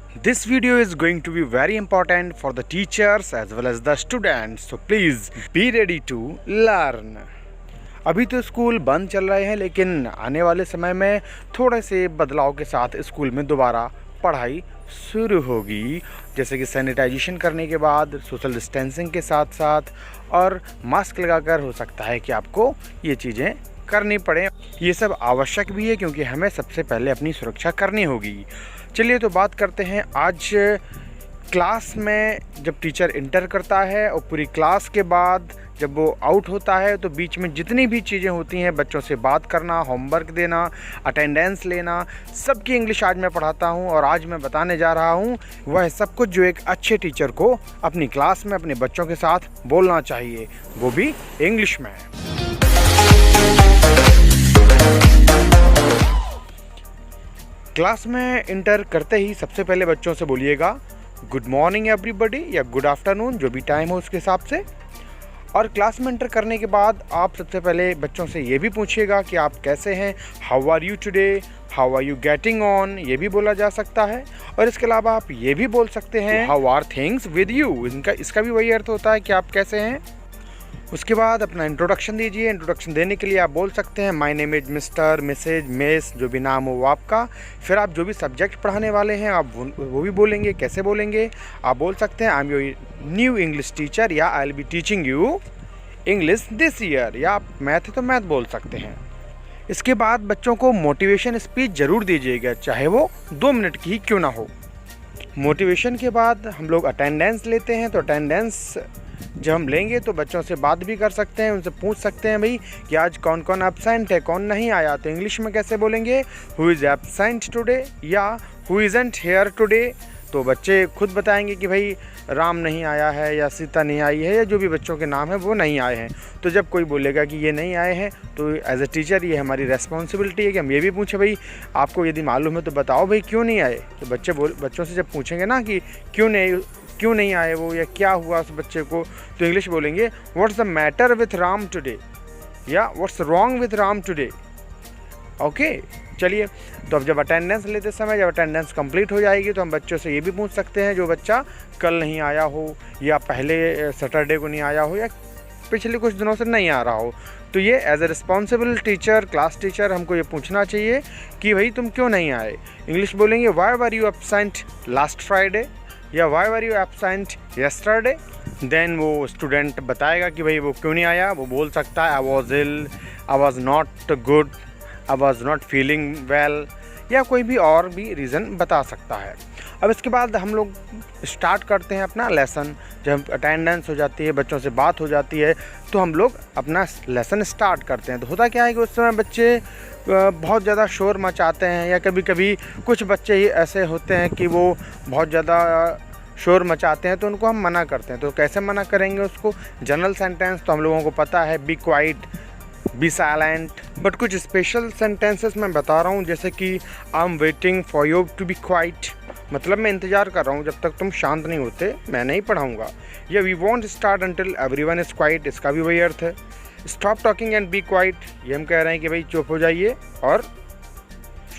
This video is going to be very important for the teachers as well as the students, so please be ready to learn. अभी तो school बंद चल रहे हैं, लेकिन आने वाले समय में थोड़े से बदलाव के साथ स्कूल में दोबारा पढ़ाई शुरू होगी, जैसे कि सैनिटाइजेशन करने के बाद सोशल डिस्टेंसिंग के साथ साथ और मास्क लगाकर हो सकता है कि आपको ये चीज़ें करनी पड़े। ये सब आवश्यक भी है क्योंकि हमें सबसे पहले अपनी सुरक्षा करनी होगी। चलिए तो बात करते हैं आज क्लास में जब टीचर इंटर करता है और पूरी क्लास के बाद जब वो आउट होता है तो बीच में जितनी भी चीज़ें होती हैं, बच्चों से बात करना, होमवर्क देना, अटेंडेंस लेना, सबकी इंग्लिश आज मैं पढ़ाता हूँ और आज मैं बताने जा रहा हूँ वह सब कुछ जो एक अच्छे टीचर को अपनी क्लास में अपने बच्चों के साथ बोलना चाहिए, वो भी इंग्लिश में। क्लास में इंटर करते ही सबसे पहले बच्चों से बोलिएगा गुड मॉर्निंग एवरीबॉडी या गुड आफ्टरनून, जो भी टाइम हो उसके हिसाब से। और क्लास में इंटर करने के बाद आप सबसे पहले बच्चों से ये भी पूछिएगा कि आप कैसे हैं, how are you today, how are you getting on, ये भी बोला जा सकता है। और इसके अलावा आप ये भी बोल सकते हैं how are things with you, इसका भी वही अर्थ होता है कि आप कैसे हैं। उसके बाद अपना इंट्रोडक्शन दीजिए। इंट्रोडक्शन देने के लिए आप बोल सकते हैं my name is mister, missus, miss, जो भी नाम हो वो आपका। फिर आप जो भी सब्जेक्ट पढ़ाने वाले हैं आप वो भी बोलेंगे। कैसे बोलेंगे? आप बोल सकते हैं I am your new English teacher या I will be teaching you English this year, या आप मैथ है तो मैथ बोल सकते हैं। इसके बाद बच्चों को मोटिवेशन स्पीच ज़रूर दीजिएगा, चाहे वो 2 मिनट की ही क्यों ना हो। मोटिवेशन के बाद हम लोग अटेंडेंस लेते हैं, तो अटेंडेंस जब हम लेंगे तो बच्चों से बात भी कर सकते हैं, उनसे पूछ सकते हैं भाई कि आज कौन कौन एब्सेंट है, कौन नहीं आया। तो इंग्लिश में कैसे बोलेंगे? हु इज़ एब्सेंट टुडे या हु इज़ंट हेयर टुडे। तो बच्चे खुद बताएंगे कि भाई राम नहीं आया है या सीता नहीं आई है या जो भी बच्चों के नाम है वो नहीं आए हैं। तो जब कोई बोलेगा कि ये नहीं आए हैं तो एज ए टीचर ये हमारी रेस्पॉन्सिबिलिटी है कि हम ये भी पूछें भाई आपको यदि मालूम है तो बताओ भाई क्यों नहीं आए। तो बच्चों से जब पूछेंगे ना कि क्यों नहीं आए वो या क्या हुआ उस बच्चे को, तो इंग्लिश बोलेंगे what's the matter with Ram today या what's wrong with Ram today. Okay, चलिए तो अब जब अटेंडेंस लेते समय जब अटेंडेंस कंप्लीट हो जाएगी तो हम बच्चों से ये भी पूछ सकते हैं जो बच्चा कल नहीं आया हो या पहले सैटरडे को नहीं आया हो या पिछले कुछ दिनों से नहीं आ रहा हो। तो ये as a responsible teacher, class teacher, हमको ये पूछना चाहिए कि भाई तुम क्यों नहीं आए। इंग्लिश बोलेंगे why were you absent last Friday या why were you absent yesterday. Then वो स्टूडेंट बताएगा कि भाई वो क्यों नहीं आया। वो बोल सकता है I was ill, I was not good, I was not feeling well, या कोई भी और भी रीज़न बता सकता है। अब इसके बाद हम लोग स्टार्ट करते हैं अपना लेसन। जब अटेंडेंस हो जाती है, बच्चों से बात हो जाती है, तो हम लोग अपना लेसन स्टार्ट करते हैं। तो होता क्या है कि उस समय बच्चे बहुत ज़्यादा शोर मचाते हैं या कभी कभी कुछ बच्चे ही ऐसे होते हैं कि वो बहुत ज़्यादा शोर मचाते हैं, तो उनको हम मना करते हैं। तो कैसे मना करेंगे उसको? जनरल सेंटेंस तो हम लोगों को पता है, be quiet, be silent, but कुछ स्पेशल सेंटेंसेस मैं बता रहा हूँ, जैसे कि I am waiting for you to be quiet, मतलब मैं इंतज़ार कर रहा हूँ जब तक तुम शांत नहीं होते मैं नहीं पढ़ाऊँगा। या we won't start until everyone is quiet, इसका भी वही अर्थ है। Stop talking and be quiet, ये हम कह रहे हैं कि भाई चुप हो जाइए और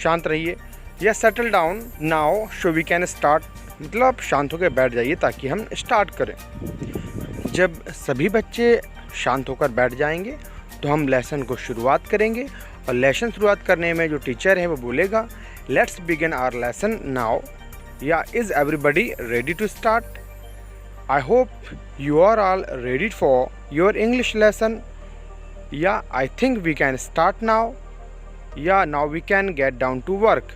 शांत रहिए। या settle down now so we can start, मतलब आप शांत होकर बैठ जाइए ताकि हम स्टार्ट करें। जब सभी बच्चे शांत होकर बैठ जाएंगे तो हम लेसन को शुरुआत करेंगे। और लेसन शुरुआत करने में जो टीचर है वो बोलेगा let's begin our lesson now, या is everybody ready to start. I hope you are all ready for your English lesson, या I think we can start now, या now we can get down to work.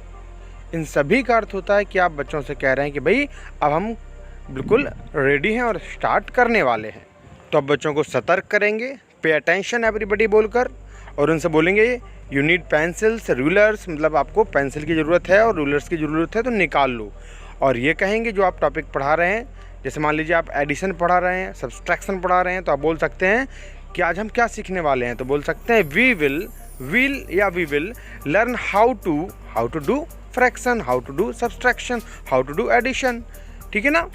इन सभी का अर्थ होता है कि आप बच्चों से कह रहे हैं कि भाई अब हम बिल्कुल रेडी हैं और स्टार्ट करने वाले हैं। तो अब बच्चों को सतर्क करेंगे, पे अटेंशन एवरीबडी बोलकर, और उनसे बोलेंगे यू नीड पेंसिल्स, रूलर्स, मतलब आपको पेंसिल की ज़रूरत है और रूलर्स की ज़रूरत है तो निकाल लो। और ये कहेंगे जो आप टॉपिक पढ़ा रहे हैं, जैसे मान लीजिए आप एडिशन पढ़ा रहे हैं, सब्सट्रैक्शन पढ़ा रहे हैं, तो आप बोल सकते हैं कि आज हम क्या सीखने वाले हैं। तो बोल सकते हैं we will learn how to do fraction, how to do subtraction, how to do addition. ठीक है ना?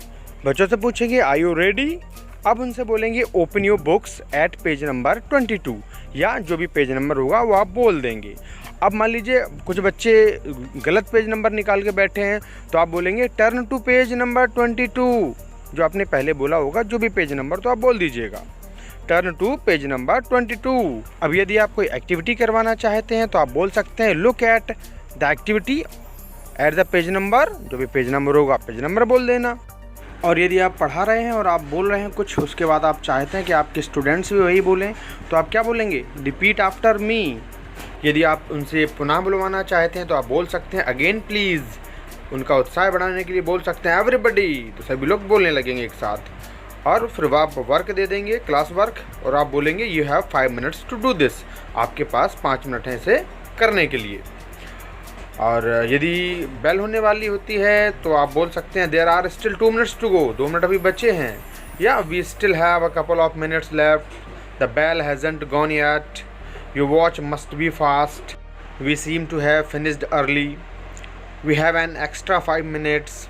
बच्चों से पूछेंगे आर यू रेडी। अब उनसे बोलेंगे open your books at page number 22, या जो भी पेज नंबर होगा वो आप बोल देंगे। अब मान लीजिए कुछ बच्चे गलत पेज नंबर निकाल के बैठे हैं, तो आप बोलेंगे टर्न टू पेज नंबर 22। जो आपने पहले बोला होगा जो भी पेज नंबर, तो आप बोल दीजिएगा टर्न टू पेज नंबर 22। अब यदि आप कोई एक्टिविटी करवाना चाहते हैं तो आप बोल सकते हैं look at the activity at the page number. जो भी पेज नंबर होगा पेज नंबर बोल देना। और यदि आप पढ़ा रहे हैं और आप बोल रहे हैं कुछ, उसके बाद आप चाहते हैं कि आपके स्टूडेंट्स भी वही बोलें, तो आप क्या बोलेंगे, रिपीट आफ्टर मी। यदि आप उनसे पुनः बुलवाना चाहते हैं तो आप बोल सकते हैं अगेन प्लीज़। उनका उत्साह बढ़ाने के लिए बोल सकते हैं एवरीबडी, तो सभी लोग बोलने लगेंगे एक साथ। और फिर आप वर्क दे देंगे, क्लास वर्क, और आप बोलेंगे you have 5 minutes to do this. आपके पास 5 मिनट हैं इसे करने के लिए। और यदि बेल होने वाली होती है तो आप बोल सकते हैं there are still 2 minutes to go. 2 minute अभी बचे हैं, या we still have a couple of minutes left. The bell hasn't gone yet. Your watch must be fast. We seem to have finished early. We have an extra 5 minutes.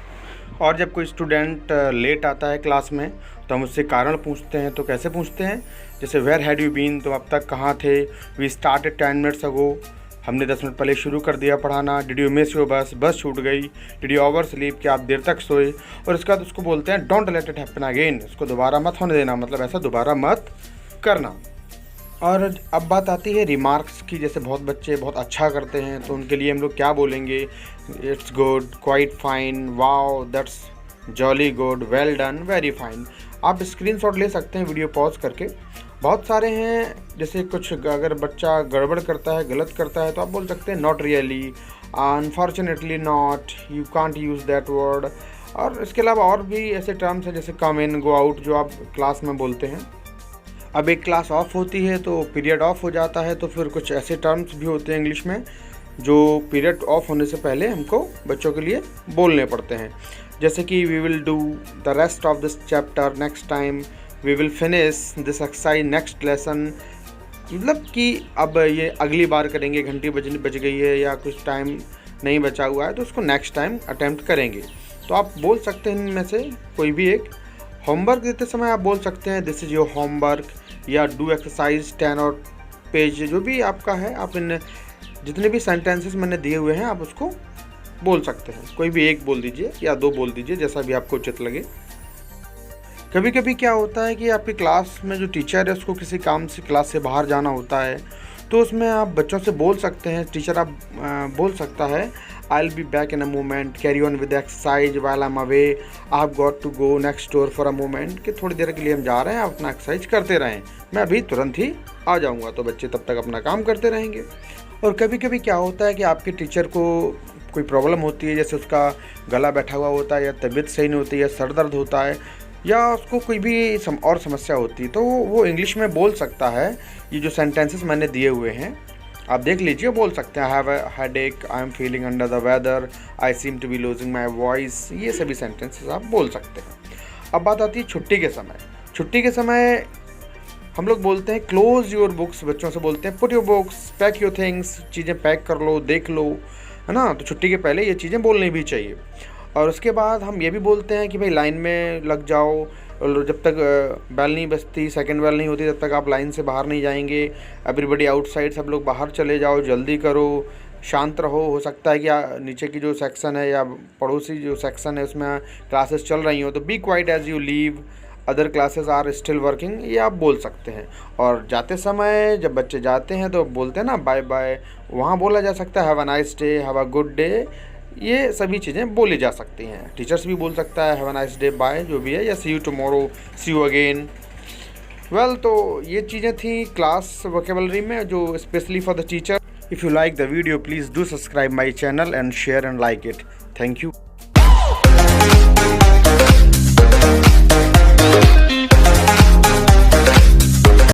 और जब कोई student let आता है class में तो हम उससे कारण पूछते हैं। तो कैसे पूछते हैं, जैसे वेयर हैड यू बीन, तो अब तक कहाँ थे। वी स्टार्टेड 10 मिनट्स अगो, हमने 10 मिनट पहले शुरू कर दिया पढ़ाना। डिड यू मिस योर बस, बस छूट गई। डिड यू ओवर स्लीप, कि आप देर तक सोए। और इसके बाद उसको बोलते हैं don't let it happen again, इसको दोबारा मत होने देना, मतलब ऐसा दोबारा मत करना। और अब बात आती है रिमार्क्स की। जैसे बहुत बच्चे बहुत अच्छा करते हैं तो उनके लिए हम लोग क्या बोलेंगे, it's good, quite fine, wow, that's jolly good, well done, very fine. आप स्क्रीनशॉट ले सकते हैं वीडियो पॉज करके। बहुत सारे हैं, जैसे कुछ अगर बच्चा गड़बड़ करता है, गलत करता है, तो आप बोल सकते हैं not really, unfortunately not, you can't use that word. और इसके अलावा और भी ऐसे टर्म्स हैं जैसे कम इन, गो आउट, जो आप क्लास में बोलते हैं। अब एक क्लास ऑफ होती है तो पीरियड ऑफ हो जाता है, तो फिर कुछ ऐसे टर्म्स भी होते हैं इंग्लिश में जो पीरियड ऑफ होने से पहले हमको बच्चों के लिए बोलने पड़ते हैं। जैसे कि we will do the rest of this chapter next time, we will finish this exercise next lesson. मतलब कि अब ये अगली बार करेंगे, घंटी बज गई है या कुछ टाइम नहीं बचा हुआ है तो उसको नेक्स्ट टाइम अटेम्प्ट करेंगे। तो आप बोल सकते हैं इनमें से कोई भी एक। होमवर्क देते समय आप बोल सकते हैं दिस इज़ योर होमवर्क, या डू एक्सरसाइज 10 और पेज, जो भी आपका है। आप इन जितने भी सेंटेंसेस मैंने दिए हुए हैं आप उसको बोल सकते हैं। कोई भी एक बोल दीजिए या 2 बोल दीजिए, जैसा भी आपको उचित लगे। कभी कभी क्या होता है कि आपकी क्लास में जो टीचर है उसको किसी काम से क्लास से बाहर जाना होता है, तो उसमें आप बच्चों से बोल सकते हैं, टीचर आप बोल सकता है I will be back in a moment, carry on with exercise while I am away, I have got to go next door for a moment, कि थोड़ी देर के लिए हम जा रहे हैं, आप अपना एक्सरसाइज करते रहें, मैं अभी तुरंत ही आ जाऊँगा। तो बच्चे तब तक अपना काम करते रहेंगे। और कभी कभी क्या होता है कि आपके टीचर को कोई प्रॉब्लम होती है, जैसे उसका गला बैठा हुआ होता है, या तबीयत सही नहीं होती है, या सर दर्द होता है, या उसको कोई भी और समस्या होती है, तो वो इंग्लिश में बोल सकता है। ये जो सेंटेंसेस मैंने दिए हुए हैं आप देख लीजिए, बोल सकते हैं I have a headache, I am feeling under the weather, I seem to be losing my voice. ये सभी सेंटेंसेस आप बोल सकते हैं। अब बात आती है छुट्टी के समय। छुट्टी के समय हम लोग बोलते हैं क्लोज योर बुक्स, बच्चों से बोलते हैं put your books, pack your things, चीज़ें पैक कर लो, देख लो, है ना। तो छुट्टी के पहले ये चीज़ें बोलनी भी चाहिए। और उसके बाद हम ये भी बोलते हैं कि भाई लाइन में लग जाओ, और जब तक बेल नहीं बजती, सेकंड बेल नहीं होती, तब तक आप लाइन से बाहर नहीं जाएंगे। एवरीबडी आउटसाइड, सब लोग बाहर चले जाओ, जल्दी करो, शांत रहो। हो सकता है कि नीचे की जो सेक्शन है या पड़ोसी जो सेक्शन है उसमें क्लासेस चल रही हो, तो be quiet as you leave, other classes are still working, ये आप बोल सकते हैं। और जाते समय जब बच्चे जाते हैं तो बोलते हैं ना बाय बाय, वहाँ बोला जा सकता है have a nice day, have a good day, ये सभी चीज़ें बोली जा सकती हैं। टीचर्स भी बोल सकता है have a nice day, bye, जो भी है, या see you tomorrow, see you again. Well, तो ये चीज़ें थी क्लास वोकेबलरी में जो specially for the teacher. If you like the video please do subscribe my channel and share and like it. Thank you.